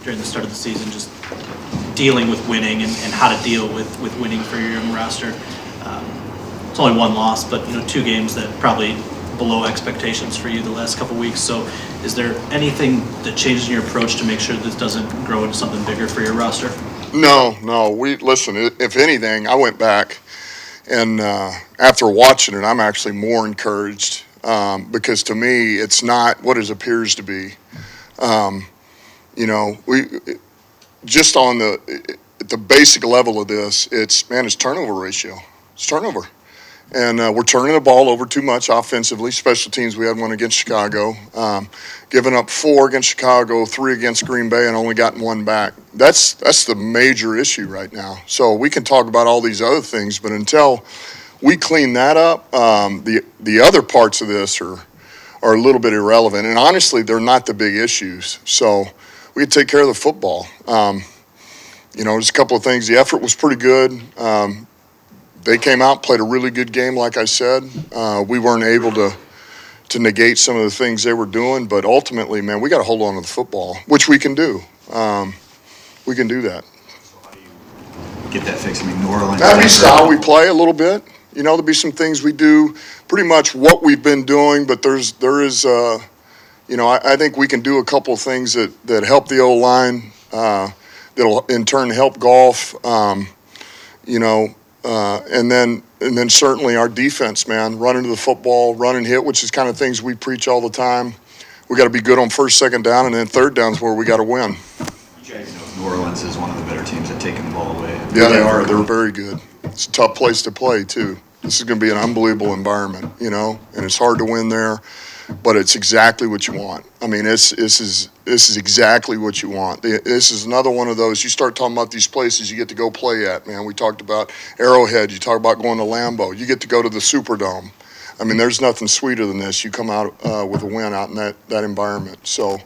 during the start of the season, just dealing with winning and how to deal with winning for your young roster. It's only one loss, but 2 games that probably below expectations for you the last couple weeks. So is there anything that changes in your approach to make sure this doesn't grow into something bigger for your roster? No. Listen, if anything, I went back and after watching it, I'm actually more encouraged because to me, it's not what it appears to be. We just on the basic level of this, it's turnover ratio. It's turnover. And we're turning the ball over too much offensively. Special teams, we had one against Chicago. Giving up 4 against Chicago, 3 against Green Bay, and only gotten 1 back. That's the major issue right now. So we can talk about all these other things, but until we clean that up, the other parts of this are a little bit irrelevant. And honestly, they're not the big issues. So we can take care of the football. There's a couple of things. The effort was pretty good. They came out, played a really good game, like I said. We weren't able to negate some of the things they were doing, but ultimately, man, we got to hold on to the football, which we can do. We can do that. So how do you get that fixed? I mean, New Orleans. That'd be style we play a little bit. There'll be some things we do, pretty much what we've been doing, but there is, I think we can do a couple of things that help the O-line, that'll in turn help golf, and then certainly our defense, man, running to the football, run and hit, which is kind of things we preach all the time. We got to be good on first, second down, and then third down's where we got to win. You guys know New Orleans is one of the better teams at taking the ball away. Yeah, they are. They're very good. It's a tough place to play, too. This is going to be an unbelievable environment, and it's hard to win there, but it's exactly what you want. I mean, this is exactly what you want. This is another one of those. You start talking about these places you get to go play at, man. We talked about Arrowhead. You talk about going to Lambeau. You get to go to the Superdome. I mean, there's nothing sweeter than this. You come out with a win out in that environment. So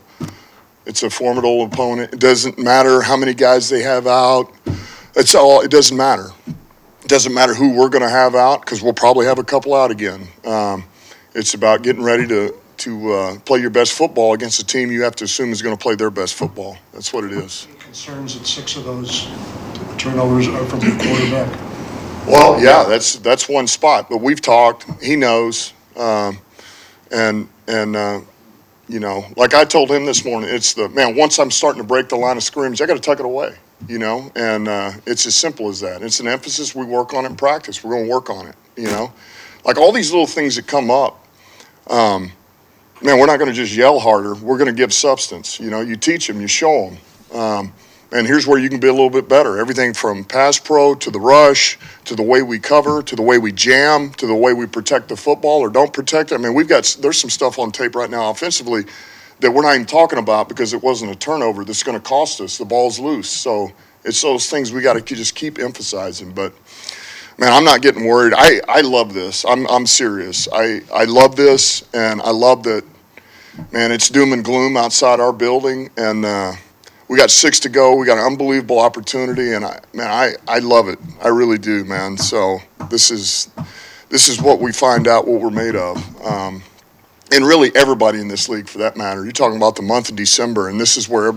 it's a formidable opponent. It doesn't matter how many guys they have out. It doesn't matter. It doesn't matter who we're going to have out because we'll probably have a couple out again. It's about getting ready to play your best football against a team you have to assume is going to play their best football. That's what it is. Concerns that 6 of those turnovers are from the quarterback. Well, yeah, that's one spot. But we've talked. He knows, like I told him this morning, it's once I'm starting to break the line of scrimmage, I got to tuck it away. And it's as simple as that. It's an emphasis. We work on it in practice. We're going to work on it. Like all these little things that come up. We're not going to just yell harder. We're going to give substance. You teach them, you show them. And here's where you can be a little bit better. Everything from pass pro to the rush to the way we cover to the way we jam to the way we protect the football or don't protect it. I mean, there's some stuff on tape right now offensively that we're not even talking about because it wasn't a turnover that's going to cost us. The ball's loose. So it's those things we got to just keep emphasizing. But man, I'm not getting worried. I love this. I'm serious. I love this, and I love that, man, it's doom and gloom outside our building, and we got 6 to go. We got an unbelievable opportunity, and I love it. I really do, man. So this is what we find out what we're made of. And really everybody in this league for that matter. You're talking about the month of December, and this is where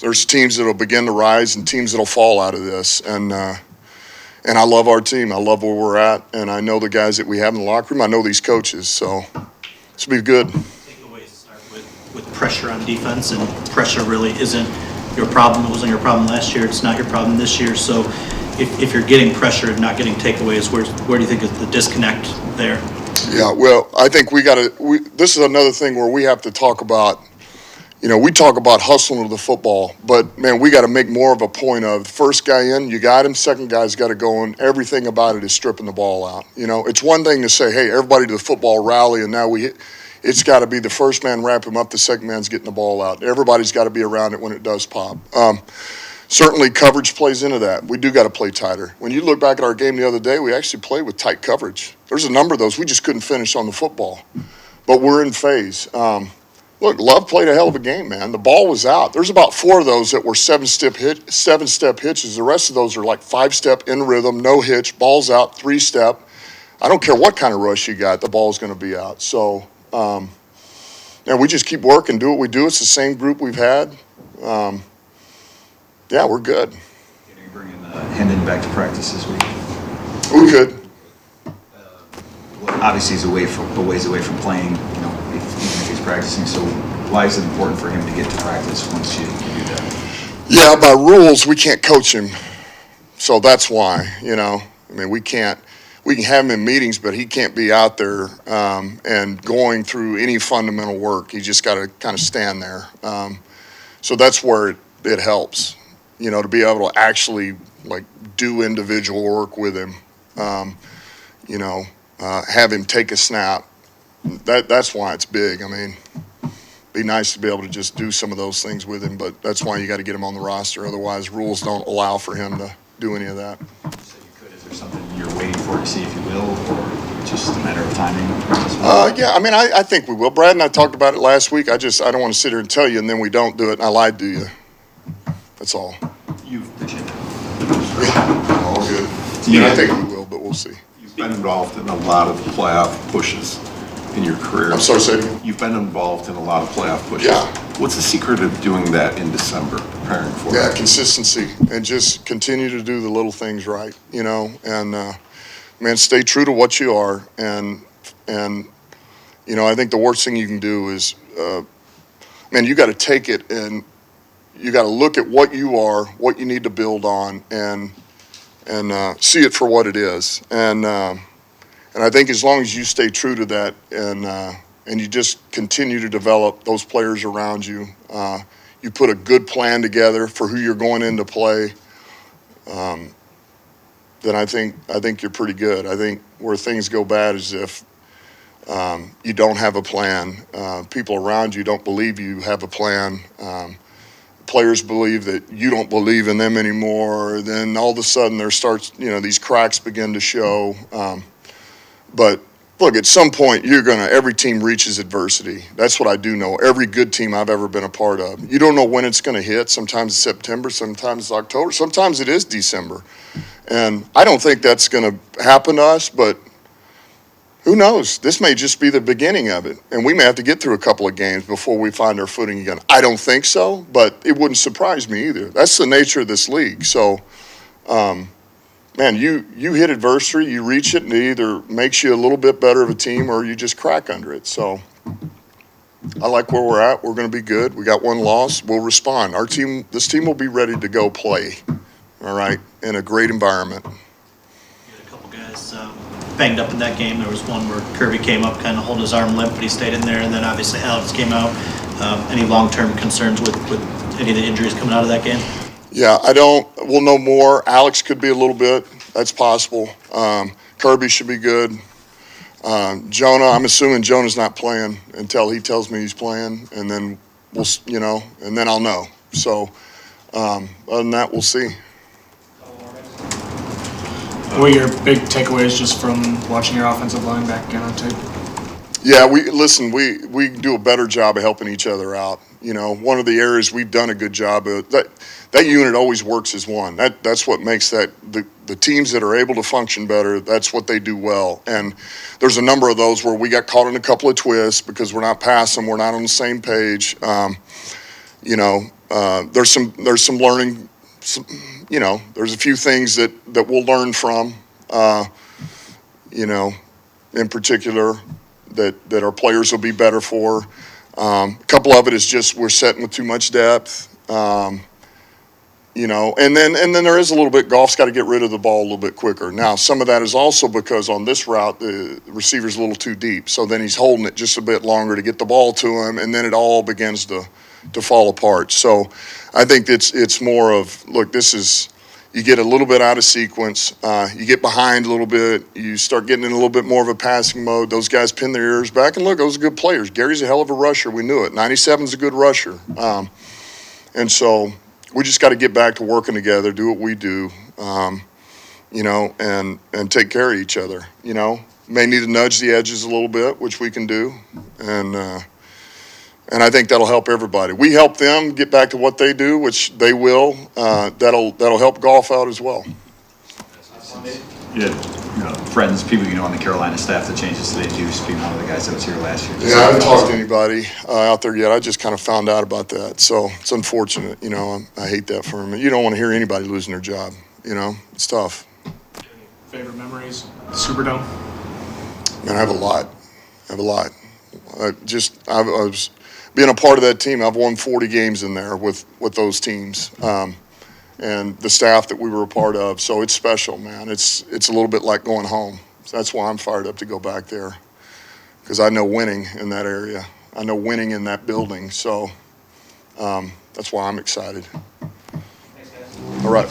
there's teams that will begin to rise and teams that will fall out of this. And I love our team. I love where we're at. And I know the guys that we have in the locker room. I know these coaches. So this will be good. Takeaways start with pressure on defense, and pressure really isn't your problem. It wasn't your problem last year. It's not your problem this year. So if you're getting pressure and not getting takeaways, where do you think is the disconnect there? Yeah, well, I think this is another thing where we have to talk about, we talk about hustling to the football, but, man, we got to make more of a point of first guy in, you got him, second guy's got to go in. Everything about it is stripping the ball out. It's one thing to say, hey, everybody to the football rally, and now it's got to be the first man wrap him up, the second man's getting the ball out. Everybody's got to be around it when it does pop. Certainly coverage plays into that. We do got to play tighter. When you look back at our game the other day, we actually played with tight coverage. There's a number of those. We just couldn't finish on the football. But we're in phase. Look, Love played a hell of a game, man. The ball was out. There's about 4 of those that were 7-step hitches. The rest of those are like 5-step in rhythm, no hitch, ball's out, 3-step. I don't care what kind of rush you got, the ball's going to be out. So, we just keep working, do what we do. It's the same group we've had. Yeah, we're good. Can you bring Hendon back to practice this week? We could. Well, obviously, he's a ways away from playing, even if he's practicing. So why is it important for him to get to practice once you do that? Yeah, by rules, we can't coach him. So that's why, we can have him in meetings, but he can't be out there and going through any fundamental work. He just got to kind of stand there. So that's where it helps, to be able to actually do individual work with him, have him take a snap. That's why it's big. Be nice to be able to just do some of those things with him, but that's why you got to get him on the roster. Otherwise, rules don't allow for him to do any of that. So you could. Is there something you're waiting for to see if you will, or just a matter of timing? Yeah, I think we will. Brad and I talked about it last week. I don't want to sit here and tell you, and then we don't do it, and I lied to you. That's all. You appreciate that. Yeah, all good. I think we will, but we'll see. You've been involved in a lot of playoff pushes in your career. I'm sorry, say it again? You've been involved in a lot of playoff pushes. Yeah. What's the secret of doing that in December, preparing for it? Yeah, consistency, and just continue to do the little things right, and stay true to what you are. And I think the worst thing you can do is, you got to take it and you got to look at what you are, what you need to build on, and see it for what it is. And I think as long as you stay true to that and you just continue to develop those players around you, you put a good plan together for who you're going into play, then I think you're pretty good. I think where things go bad is if you don't have a plan. People around you don't believe you have a plan. Players believe that you don't believe in them anymore. Then all of a sudden there starts, these cracks begin to show. But look, at some point every team reaches adversity. That's what I do know. Every good team I've ever been a part of. You don't know when it's going to hit. Sometimes it's September, sometimes it's October, sometimes it is December. And I don't think that's going to happen to us, but who knows? This may just be the beginning of it, and we may have to get through a couple of games before we find our footing again. I don't think so, but it wouldn't surprise me either. That's the nature of this league. So, you hit adversity, you reach it, and it either makes you a little bit better of a team or you just crack under it. So I like where we're at. We're going to be good. We got one loss. We'll respond. This team will be ready to go play, all right, in a great environment. You had a couple guys banged up in that game. There was one where Kirby came up, kind of holding his arm limp, but he stayed in there. And then obviously Alex came out. Any long-term concerns with any of the injuries coming out of that game? Yeah, we'll know more. Alex could be a little bit. That's possible. Kirby should be good. Jonah, I'm assuming Jonah's not playing until he tells me he's playing, and then and then I'll know. So other than that, we'll see. What were your big takeaways just from watching your offensive line back again on tape? Yeah, we do a better job of helping each other out. One of the areas we've done a good job of, that unit always works as one. That's what makes the teams that are able to function better, that's what they do well. And there's a number of those where we got caught in a couple of twists because we're not passing, we're not on the same page. There's some learning. There's a few things that we'll learn from, in particular that our players will be better for. A couple of it is just we're setting with too much depth, and then there is a little bit, golf's got to get rid of the ball a little bit quicker. Now, some of that is also because on this route, the receiver's a little too deep, so then he's holding it just a bit longer to get the ball to him, and then it all begins to fall apart. So I think it's more of, look, you get a little bit out of sequence, you get behind a little bit, you start getting in a little bit more of a passing mode. Those guys pin their ears back, and look, those are good players. Gary's a hell of a rusher. We knew it. 97's a good rusher. And so we just got to get back to working together, do what we do, and take care of each other. May need to nudge the edges a little bit, which we can do, and I think that'll help everybody. We help them get back to what they do, which they will. That'll help golf out as well. Yeah, friends, people you know on the Carolina staff that changes today, Deuce being one of the guys that was here last year. Yeah, I haven't talked to anybody out there yet. I just kind of found out about that. So it's unfortunate, you know. I hate that for him. You don't want to hear anybody losing their job, you know. It's tough. Favorite memories? Superdome? Man, I have a lot. I was being a part of that team. I've won 40 games in there with those teams, and the staff that we were a part of. So it's special, man. It's a little bit like going home. So that's why I'm fired up to go back there, because I know winning in that area. I know winning in that building. So that's why I'm excited. All right.